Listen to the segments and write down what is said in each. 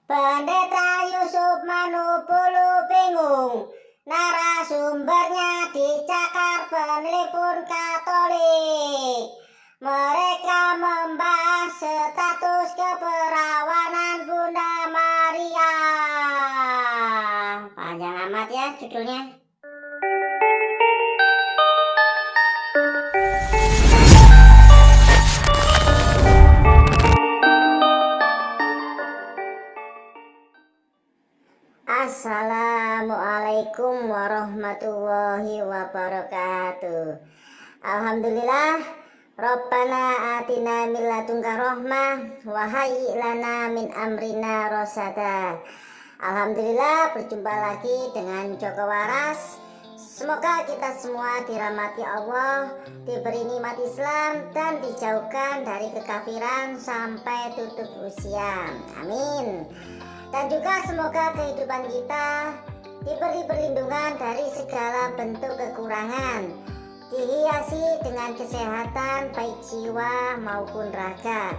Pendeta Yusuf Manupulu bingung, narasumbernya dicakar penelpon Katolik. Mereka membahas status keperawanan Bunda Maria. Panjang amat ya judulnya. Assalamualaikum warahmatullahi wabarakatuh. Alhamdulillah, Rabbana atina min ladunka rahmah wa hayyi lana min amrina rasada. Alhamdulillah, berjumpa lagi dengan Joko Waras. Semoga kita semua dirahmati Allah, diberi nikmat Islam, dan dijauhkan dari kekafiran sampai tutup usia. Amin. Dan juga semoga kehidupan kita diberi perlindungan dari segala bentuk kekurangan, dihiasi dengan kesehatan baik jiwa maupun raga,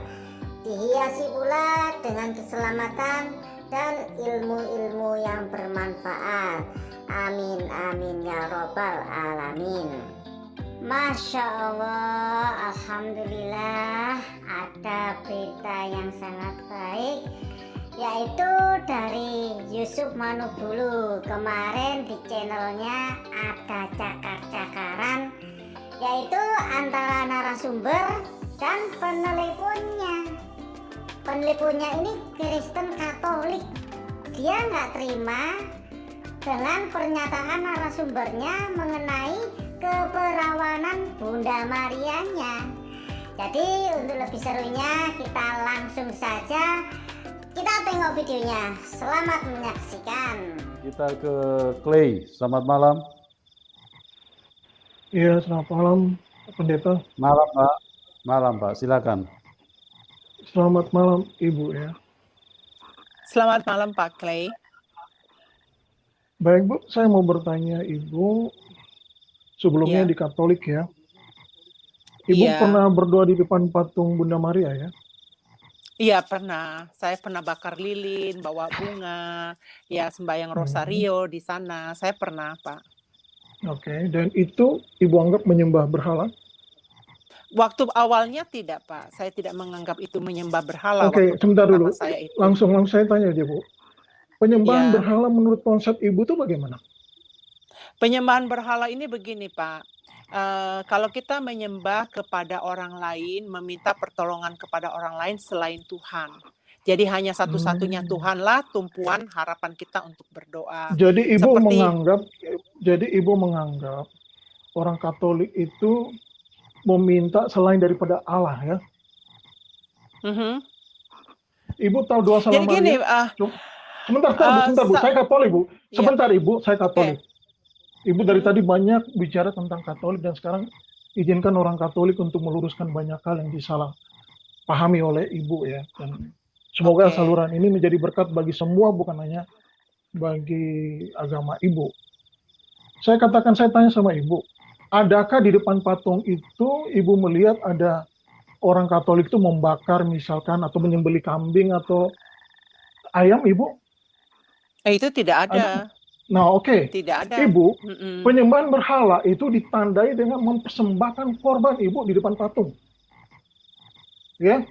dihiasi pula dengan keselamatan dan ilmu-ilmu yang bermanfaat. Amin amin ya robbal alamin. Masya Allah, alhamdulillah, ada berita yang sangat baik, yaitu dari Yusuf Manupulu. Kemarin di channelnya ada cakar-cakaran, yaitu antara narasumber dan penelponnya. Penelponnya ini Kristen Katolik. Dia nggak terima dengan pernyataan narasumbernya mengenai keperawanan Bunda Marianya. Jadi untuk lebih serunya kita langsung saja kita tengok videonya. Selamat menyaksikan. Kita ke Clay. Selamat malam. Iya, selamat malam, Pendeta. Malam, Pak. Malam, Pak. Silakan. Selamat malam, Ibu ya. Selamat malam, Pak Clay. Baik, Bu. Saya mau bertanya, Ibu. Sebelumnya di Katolik ya. Ibu pernah berdoa di depan patung Bunda Maria ya? Iya, pernah. Saya pernah bakar lilin, bawa bunga, ya sembahyang rosario di sana. Saya pernah, Pak. Oke, dan itu Ibu anggap menyembah berhala? Waktu awalnya tidak, Pak. Saya tidak menganggap itu menyembah berhala. Oke, sebentar dulu. Saya itu. Langsung saya tanya aja, Bu. Penyembahan berhala menurut konsep Ibu itu bagaimana? Penyembahan berhala ini begini, Pak. Kalau kita menyembah kepada orang lain, meminta pertolongan kepada orang lain selain Tuhan. Jadi hanya satu-satunya Tuhanlah tumpuan harapan kita untuk berdoa. Jadi Ibu menganggap orang Katolik itu meminta selain daripada Allah ya? Ibu tahu doa salam Maria? Jadi gini, sebentar Bu, saya Katolik Bu. Sebentar Ibu, saya Katolik. Ibu dari tadi banyak bicara tentang Katolik dan sekarang izinkan orang Katolik untuk meluruskan banyak hal yang disalah pahami oleh Ibu ya. Dan semoga saluran ini menjadi berkat bagi semua, bukan hanya bagi agama Ibu. Saya tanya sama Ibu, adakah di depan patung itu Ibu melihat ada orang Katolik itu membakar misalkan atau menyembelih kambing atau ayam, Ibu? Itu tidak ada. Nah, oke. Tidak ada. Ibu, penyembahan berhala itu ditandai dengan mempersembahkan korban Ibu di depan patung. Ya.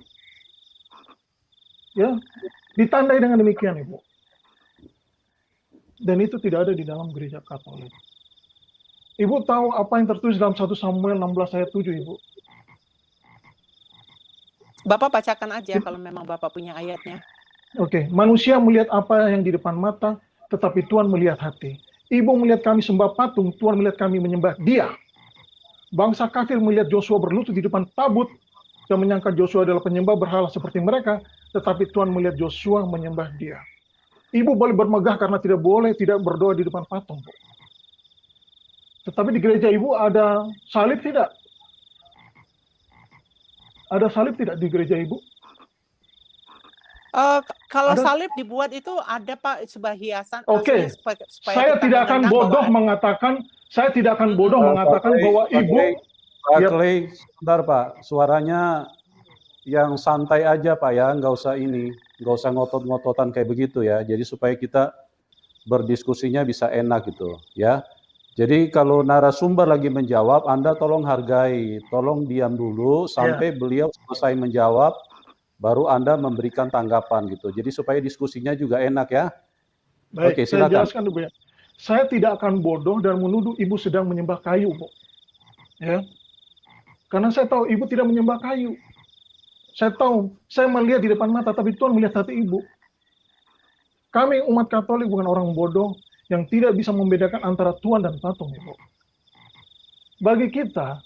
Ya, ditandai dengan demikian, Ibu. Dan itu tidak ada di dalam gereja Katolik. Ibu tahu apa yang tertulis dalam 1 Samuel 16 ayat 7, Ibu? Bapak bacakan aja kalau memang Bapak punya ayatnya. Oke, manusia melihat apa yang di depan mata, tetapi Tuhan melihat hati. Ibu melihat kami sembah patung, Tuhan melihat kami menyembah Dia. Bangsa kafir melihat Joshua berlutut di depan tabut dan menyangka Joshua adalah penyembah berhala seperti mereka, tetapi Tuhan melihat Joshua menyembah Dia. Ibu boleh bermegah karena tidak berdoa di depan patung. Tetapi di gereja Ibu ada salib tidak? Ada salib tidak di gereja Ibu? Kalau salib dibuat itu ada Pak sebuah hiasan. Oke, saya tidak akan bodoh mengatakan bahwa Ibu. Pak Clay, sebentar Pak, suaranya yang santai aja Pak ya, nggak usah ini. nggak usah ngotot-ngototan kayak begitu ya. Jadi supaya kita berdiskusinya bisa enak gitu ya. Jadi kalau narasumber lagi menjawab, Anda tolong hargai, tolong diam dulu sampai beliau selesai menjawab, baru Anda memberikan tanggapan gitu. Jadi supaya diskusinya juga enak ya. Baik, Oke, saya silakan. jelaskan dulu ya. Saya tidak akan bodoh dan menuduh ibu sedang menyembah kayu, Bu. Ya. Karena saya tahu ibu tidak menyembah kayu. Saya tahu, saya melihat di depan mata, tapi Tuhan melihat hati ibu. Kami umat Katolik bukan orang bodoh yang tidak bisa membedakan antara Tuhan dan patung, Ibu. Bagi kita,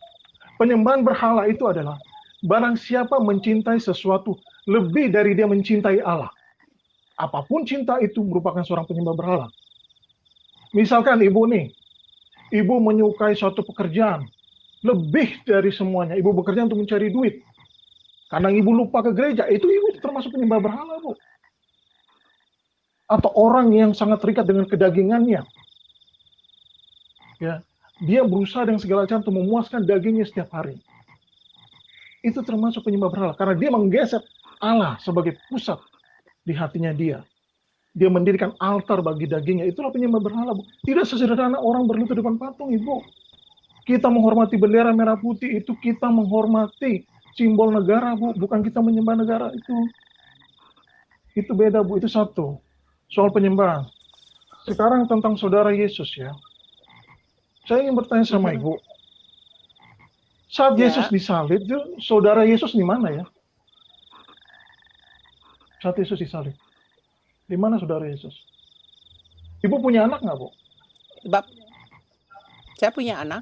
penyembahan berhala itu adalah barang siapa mencintai sesuatu lebih dari dia mencintai Allah. Apapun cinta itu merupakan seorang penyembah berhala. Misalkan ibu nih, ibu menyukai suatu pekerjaan lebih dari semuanya. Ibu bekerja untuk mencari duit. Karena ibu lupa ke gereja, itu ibu termasuk penyembah berhala, Bu. Atau orang yang sangat terikat dengan kedagingannya. Ya, dia berusaha dengan segala cara untuk memuaskan dagingnya setiap hari. Itu termasuk penyembah berhala karena dia menggeser Allah sebagai pusat di hatinya dia. Dia mendirikan altar bagi dagingnya. Itulah penyembah berhala, Bu. Tidak sesederhana orang berlutut depan patung, Ibu. Kita menghormati bendera merah putih itu kita menghormati simbol negara, Bu. Bukan kita menyembah negara itu. Itu beda, Bu. Itu satu. Soal penyembahan. Sekarang tentang saudara Yesus ya. Saya ingin bertanya sama Ibu. Saat Yesus disalib, saudara Yesus di mana ya? Saat Yesus disalib. Di mana saudara Yesus? Ibu punya anak nggak, Bu? Saya punya anak.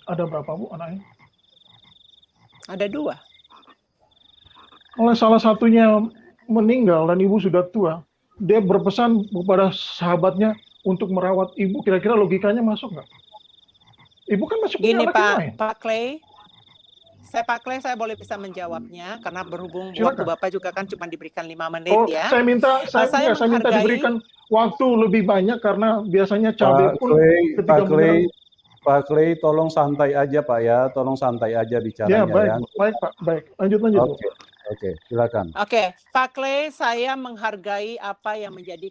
Ada berapa, Bu, anaknya? Ada 2. Oleh salah satunya meninggal dan ibu sudah tua, dia berpesan kepada sahabatnya untuk merawat ibu. Kira-kira logikanya masuk nggak? Ibu kan masih punya anak yang lain. Pak Clay, saya boleh bisa menjawabnya karena berhubung Silakan. waktu Bapak juga kan cuma diberikan 5 menit ya. Saya minta diberikan waktu lebih banyak karena biasanya cabai pun ketika Pak Clay, tolong santai aja Pak ya, tolong santai aja bicaranya ya. Baik, ya. baik Pak, baik. Lanjut. Oke, silakan. Oke, Pak Clay, saya menghargai apa yang menjadi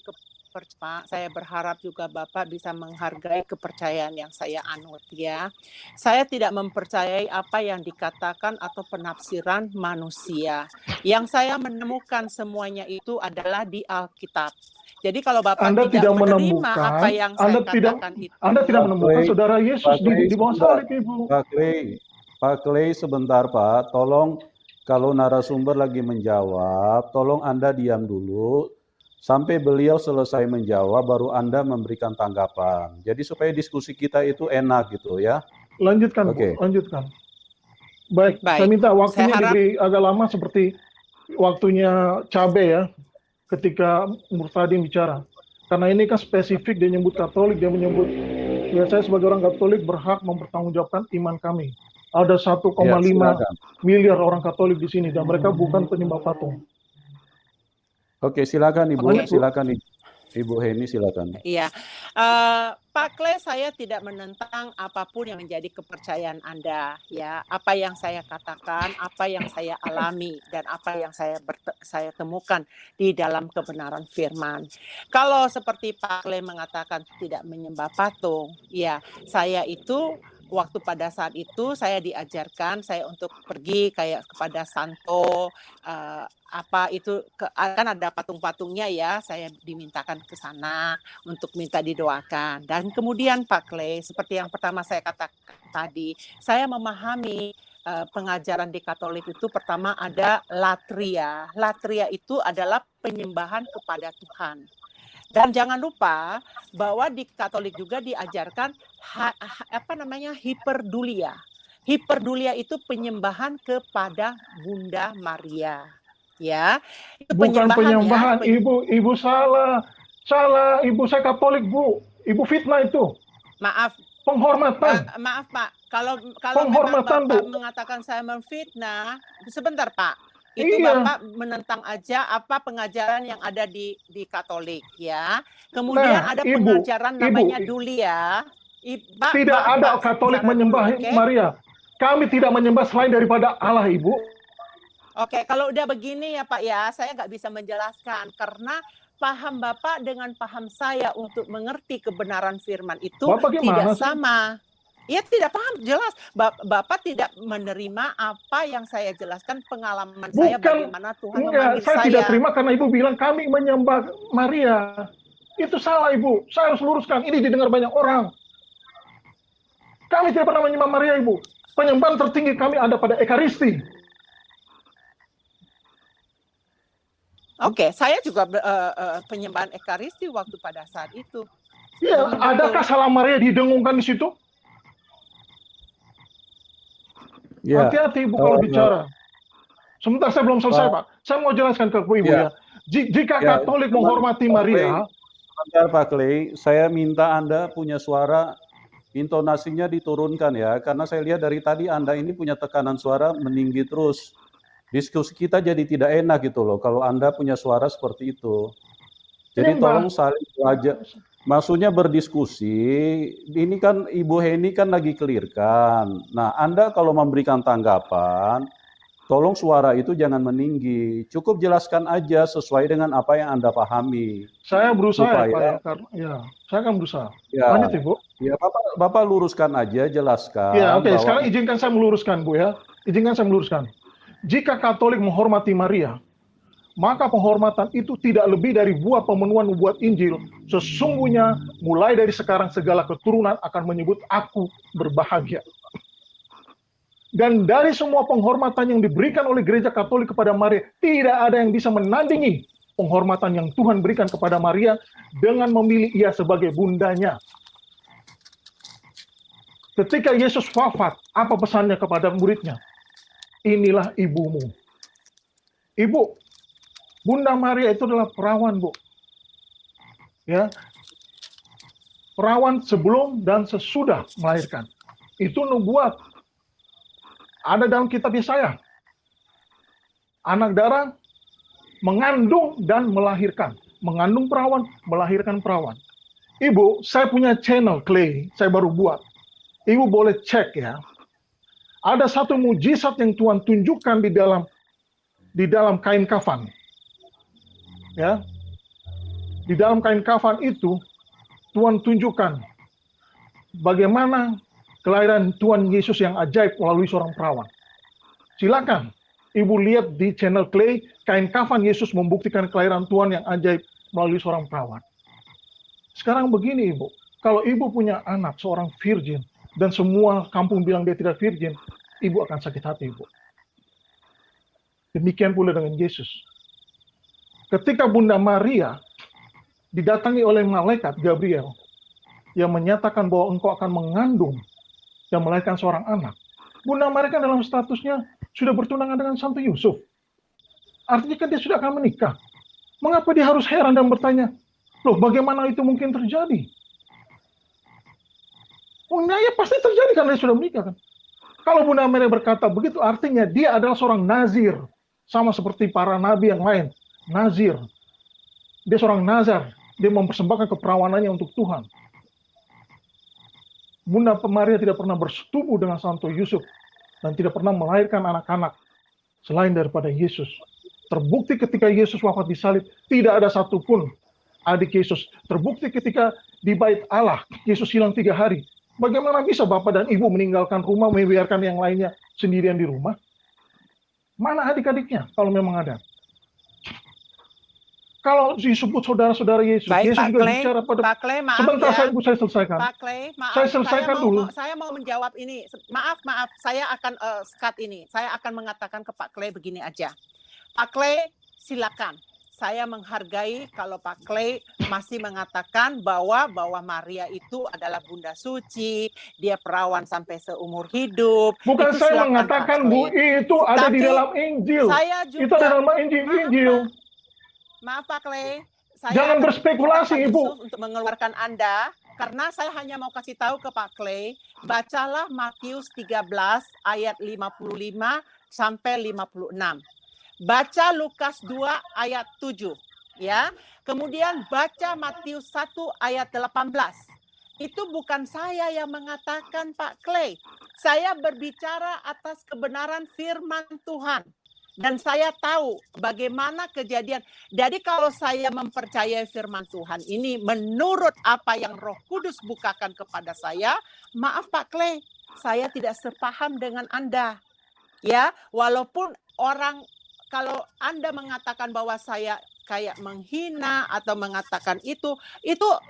Pak. Saya berharap juga Bapak bisa menghargai kepercayaan yang saya anut ya. Saya tidak mempercayai apa yang dikatakan atau penafsiran manusia. Yang saya menemukan semuanya itu adalah di Alkitab. Jadi kalau Bapak tidak menerima apa yang saya katakan itu. Anda tidak menemukan saudara Yesus di bawah salib, Ibu. Pak Clay, sebentar Pak. Tolong kalau narasumber lagi menjawab, tolong Anda diam dulu. Sampai beliau selesai menjawab, baru Anda memberikan tanggapan. Jadi supaya diskusi kita itu enak gitu ya. Lanjutkan, Bu. Lanjutkan. Baik. Saya minta waktunya diberi agak lama seperti waktunya Cabe ya, ketika Murtadin bicara. Karena ini kan spesifik, dia menyebut Katolik, dia menyebut, ya saya sebagai orang Katolik berhak mempertanggungjawabkan iman kami. Ada 1,5 miliar orang Katolik di sini, dan mereka bukan penyembah patung. Oke, silakan Ibu. Silakan Ibu Heni, silakan. Iya, Pak Clay, saya tidak menentang apapun yang menjadi kepercayaan Anda. Ya, apa yang saya katakan, apa yang saya alami, dan apa yang saya temukan di dalam kebenaran Firman. Kalau seperti Pak Clay mengatakan tidak menyembah patung, ya, saya itu waktu pada saat itu saya diajarkan saya untuk pergi kayak kepada Santo apa itu kan ada patung-patungnya ya, saya dimintakan ke sana untuk minta didoakan. Dan kemudian Pak Clay, seperti yang pertama saya katakan tadi, saya memahami pengajaran di Katolik itu pertama ada latria. Latria itu adalah penyembahan kepada Tuhan. Dan jangan lupa bahwa di Katolik juga diajarkan hiperdulia. Hiperdulia itu penyembahan kepada Bunda Maria. Ya, itu bukan penyembahan, Ibu salah, Ibu, saya Katolik, Bu. Ibu fitnah itu. Maaf. Penghormatan. Maaf Pak, kalau penghormatan, Bapak Bu. mengatakan saya memfitnah, sebentar Pak. Itu Bapak menentang aja apa pengajaran yang ada di Katolik ya. Kemudian ada pengajaran namanya dulia. Tidak ada Katolik menyembah Maria. Kami tidak menyembah selain daripada Allah, Ibu. Oke, kalau udah begini ya Pak ya, saya nggak bisa menjelaskan karena paham Bapak dengan paham saya untuk mengerti kebenaran firman itu Bapak tidak gimana sih? sama. Ya tidak paham, jelas. Bapak tidak menerima apa yang saya jelaskan, pengalaman saya Bukan, bagaimana Tuhan enggak, memanggil saya tidak saya. terima karena Ibu bilang kami menyembah Maria. Itu salah Ibu, saya harus luruskan, ini didengar banyak orang. Kami tidak pernah menyembah Maria Ibu. Penyembahan tertinggi kami ada pada Ekaristi. Oke, saya juga penyembahan Ekaristi waktu pada saat itu. Iya, adakah salah Maria didengungkan di situ? Ya, Hati-hati Ibu kalau bicara. Sebentar, saya belum selesai Pak. Saya mau jelaskan ke Ibu ya. Jika Katolik menghormati Maria, sebentar Pak Clay, saya minta Anda punya suara, intonasinya diturunkan ya, karena saya lihat dari tadi Anda ini punya tekanan suara meninggi terus. Diskusi kita jadi tidak enak gitu loh, kalau Anda punya suara seperti itu. Jadi tolong saling belajar. Maksudnya berdiskusi, ini kan Ibu Heni kan lagi clear-kan. Nah, Anda kalau memberikan tanggapan, tolong suara itu jangan meninggi. Cukup jelaskan aja sesuai dengan apa yang Anda pahami. Saya berusaha supaya, Pak ya, karena ya, saya akan berusaha. Ya, Lanjut Ibu. Ya, Bapak luruskan aja, jelaskan. Ya, oke. Bahwa Sekarang izinkan saya meluruskan Bu ya. Izinkan saya meluruskan. Jika Katolik menghormati Maria, maka penghormatan itu tidak lebih dari buah pemenuhan nubuat Injil. Sesungguhnya mulai dari sekarang segala keturunan akan menyebut aku berbahagia. Dan dari semua penghormatan yang diberikan oleh gereja Katolik kepada Maria, tidak ada yang bisa menandingi penghormatan yang Tuhan berikan kepada Maria dengan memilih ia sebagai bundanya. Ketika Yesus wafat, apa pesannya kepada muridnya? Inilah ibumu. Ibu, Bunda Maria itu adalah perawan, Bu. Ya. Perawan sebelum dan sesudah melahirkan. Itu nubuat. Ada dalam kitab Yesaya. Anak darah mengandung dan melahirkan. Mengandung perawan, melahirkan perawan. Ibu, saya punya channel Clay, saya baru buat. Ibu boleh cek ya. Ada satu mujizat yang Tuhan tunjukkan di dalam kain kafan. Ya. Di dalam kain kafan itu Tuhan tunjukkan bagaimana kelahiran Tuhan Yesus yang ajaib melalui seorang perawan. Silakan Ibu lihat di channel Clay, kain kafan Yesus membuktikan kelahiran Tuhan yang ajaib melalui seorang perawan. Sekarang begini Ibu, kalau Ibu punya anak seorang virgin dan semua kampung bilang dia tidak virgin, Ibu akan sakit hati Ibu. Demikian pula dengan Yesus. Ketika Bunda Maria didatangi oleh malaikat Gabriel yang menyatakan bahwa engkau akan mengandung dan melahirkan seorang anak, Bunda Maria kan dalam statusnya sudah bertunangan dengan Santo Yusuf. Artinya kan dia sudah akan menikah. Mengapa dia harus heran dan bertanya, loh bagaimana itu mungkin terjadi? Oh nah, ya pasti terjadi karena dia sudah menikah kan. Kalau Bunda Maria berkata begitu, artinya dia adalah seorang nazir. Sama seperti para nabi yang lain. Nazir. Dia seorang nazar. Dia mempersembahkan keperawanannya untuk Tuhan. Bunda Maria tidak pernah bersetubuh dengan Santo Yusuf. Dan tidak pernah melahirkan anak-anak. Selain daripada Yesus. Terbukti ketika Yesus wafat di salib. Tidak ada satupun adik Yesus. Terbukti ketika di bait Allah. Yesus hilang 3 hari. Bagaimana bisa Bapak dan Ibu meninggalkan rumah, membiarkan yang lainnya sendirian di rumah? Mana adik-adiknya kalau memang ada? Kalau disebut saudara-saudara Yesus, Baik, Yesus Pak juga Clay, bicara pada... Pak Clay, maaf Sebentar, ya. saya selesaikan. Pak Clay, maaf. Saya selesaikan dulu. Saya mau menjawab ini. Maaf. Saya akan cut ini. Saya akan mengatakan ke Pak Clay begini aja. Pak Clay, silakan. Saya menghargai kalau Pak Clay masih mengatakan bahwa Maria itu adalah Bunda Suci, dia perawan sampai seumur hidup. Bukan itu saya mengatakan, Bu, itu ada di dalam Injil. Saya juga, itu ada dalam Injil. Maaf Pak Clay, saya jangan berspekulasi, Ibu. Untuk mengeluarkan Anda, karena saya hanya mau kasih tahu ke Pak Clay, bacalah Matius 13 ayat 55 sampai 56. Baca Lukas 2 ayat 7, ya. Kemudian baca Matius 1 ayat 18. Itu bukan saya yang mengatakan Pak Clay. Saya berbicara atas kebenaran firman Tuhan. Dan saya tahu bagaimana kejadian. Jadi kalau saya mempercayai firman Tuhan ini menurut apa yang Roh Kudus bukakan kepada saya, maaf Pak Clay, saya tidak sepaham dengan Anda. Ya, walaupun orang, kalau Anda mengatakan bahwa saya kayak menghina atau mengatakan itu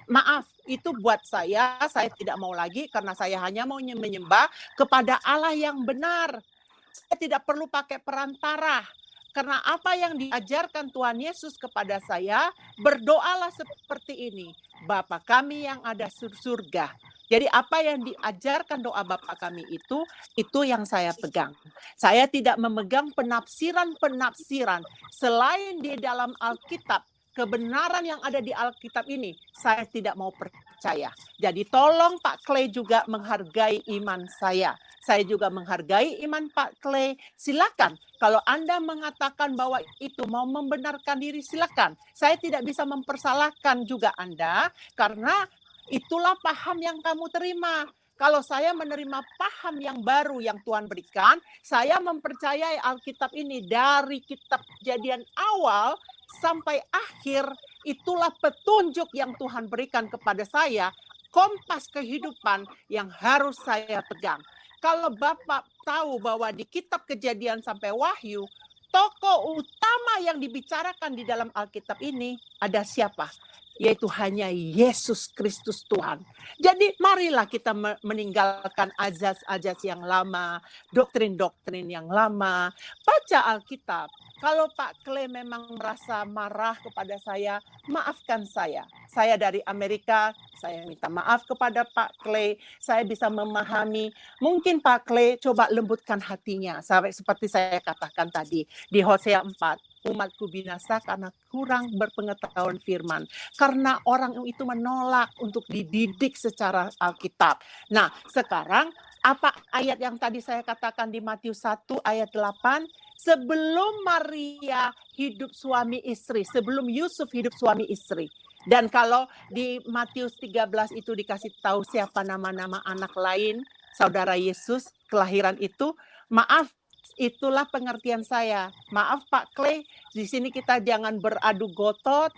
maaf, itu buat saya tidak mau lagi, karena saya hanya mau menyembah kepada Allah yang benar. Saya tidak perlu pakai perantara. Karena apa yang diajarkan Tuhan Yesus kepada saya, berdoalah seperti ini. Bapa kami yang ada di surga. Jadi apa yang diajarkan doa Bapa kami itu yang saya pegang. Saya tidak memegang penafsiran-penafsiran selain di dalam Alkitab. Kebenaran yang ada di Alkitab ini, saya tidak mau percaya. Jadi tolong Pak Clay juga menghargai iman saya. Saya juga menghargai iman Pak Clay. Silakan, kalau Anda mengatakan bahwa itu mau membenarkan diri, silakan. Saya tidak bisa mempersalahkan juga Anda, karena itulah paham yang kamu terima. Kalau saya menerima paham yang baru yang Tuhan berikan, saya mempercayai Alkitab ini dari kitab Kejadian awal sampai akhir, itulah petunjuk yang Tuhan berikan kepada saya, kompas kehidupan yang harus saya pegang. Kalau Bapak tahu bahwa di kitab Kejadian sampai Wahyu, tokoh utama yang dibicarakan di dalam Alkitab ini ada siapa? Yaitu hanya Yesus Kristus Tuhan. Jadi marilah kita meninggalkan azas-azas yang lama, doktrin-doktrin yang lama, baca Alkitab. Kalau Pak Clay memang merasa marah kepada saya, maafkan saya. Saya dari Amerika, saya minta maaf kepada Pak Clay. Saya bisa memahami. Mungkin Pak Clay coba lembutkan hatinya. Seperti saya katakan tadi di Hosea 4. Umatku binasa karena kurang berpengetahuan firman. Karena orang itu menolak untuk dididik secara Alkitab. Nah, sekarang apa ayat yang tadi saya katakan di Matius 1 ayat 8? Sebelum Maria hidup suami istri, sebelum Yusuf hidup suami istri. Dan kalau di Matius 13 itu dikasih tahu siapa nama-nama anak lain, saudara Yesus, kelahiran itu, maaf, itulah pengertian saya. Maaf Pak Clay, di sini kita jangan beradu gotot.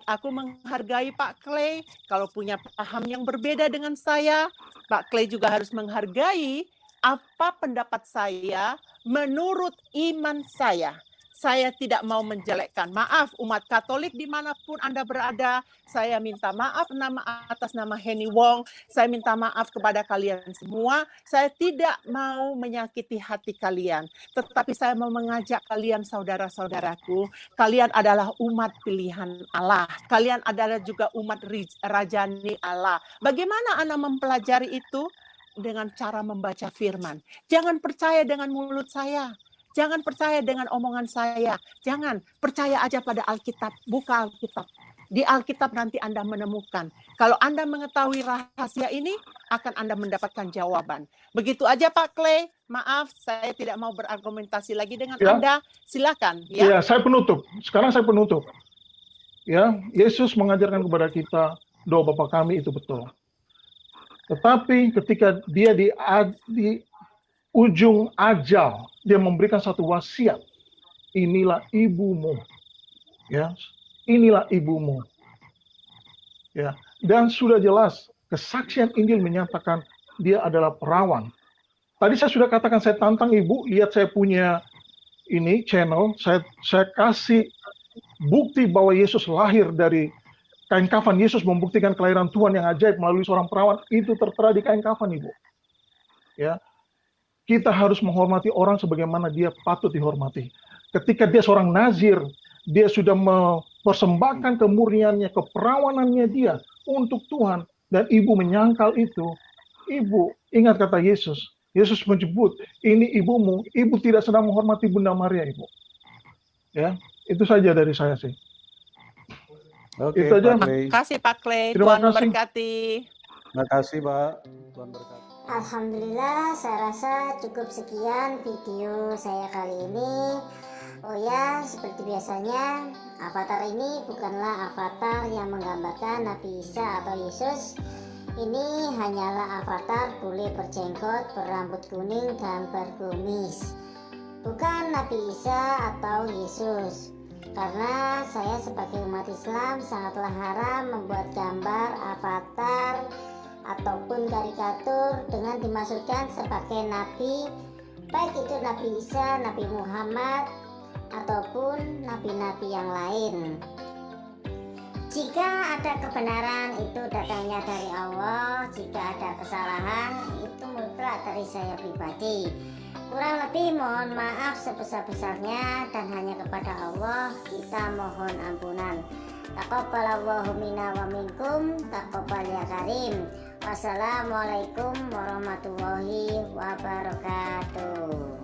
Aku menghargai Pak Clay. Kalau punya paham yang berbeda dengan saya, Pak Clay juga harus menghargai apa pendapat saya menurut iman saya. Saya tidak mau menjelekkan. Maaf umat Katolik dimanapun Anda berada. Saya minta maaf atas nama Henny Wong. Saya minta maaf kepada kalian semua. Saya tidak mau menyakiti hati kalian. Tetapi saya mau mengajak kalian saudara-saudaraku. Kalian adalah umat pilihan Allah. Kalian adalah juga umat rajani Allah. Bagaimana Anda mempelajari itu? Dengan cara membaca firman. Jangan percaya dengan mulut saya. Jangan percaya dengan omongan saya. Jangan, percaya aja pada Alkitab. Buka Alkitab. Di Alkitab nanti Anda menemukan. Kalau Anda mengetahui rahasia ini, akan Anda mendapatkan jawaban. Begitu aja Pak Clay. Maaf, saya tidak mau berargumentasi lagi dengan Anda. Silakan. Ya, saya penutup. Sekarang saya penutup. Ya, Yesus mengajarkan kepada kita doa Bapa kami itu betul. Tetapi ketika dia di ujung ajal, dia memberikan satu wasiat. Inilah ibumu. Ya, inilah ibumu. Ya, dan sudah jelas kesaksian Injil menyatakan dia adalah perawan. Tadi saya sudah katakan, saya tantang ibu, lihat saya punya ini channel, saya kasih bukti bahwa Yesus lahir dari kain kafan. Yesus membuktikan kelahiran Tuhan yang ajaib melalui seorang perawan, itu tertera di kain kafan, Ibu. Ya. Kita harus menghormati orang sebagaimana dia patut dihormati. Ketika dia seorang nazir, dia sudah mempersembahkan kemurniannya, keperawanannya dia untuk Tuhan, dan ibu menyangkal itu. Ibu, ingat kata Yesus. Yesus menyebut, ini ibumu. Ibu tidak sedang menghormati Bunda Maria, Ibu. Ya, itu saja dari saya sih. Oke, itu aja. Terima kasih Pak Clay. Terima Tuhan kasih. berkati. Terima kasih Pak. Tuhan berkati. Alhamdulillah, saya rasa cukup sekian video saya kali ini. Oh ya, seperti biasanya, avatar ini bukanlah avatar yang menggambarkan Nabi Isa atau Yesus. Ini hanyalah avatar bule berjenggot, berambut kuning, dan berkumis. bukan Nabi Isa atau Yesus. Karena saya sebagai umat Islam sangatlah haram membuat gambar, avatar, ataupun karikatur dengan dimaksudkan sebagai Nabi, baik itu Nabi Isa, Nabi Muhammad, ataupun nabi-nabi yang lain. Jika ada kebenaran itu datangnya dari Allah, jika ada kesalahan itu mutlak dari saya pribadi. Kurang lebih mohon maaf sebesar-besarnya, dan hanya kepada Allah kita mohon ampunan. Taqabbalallahu minna wa minkum, taqabbal ya karim. Wassalamualaikum warahmatullahi wabarakatuh.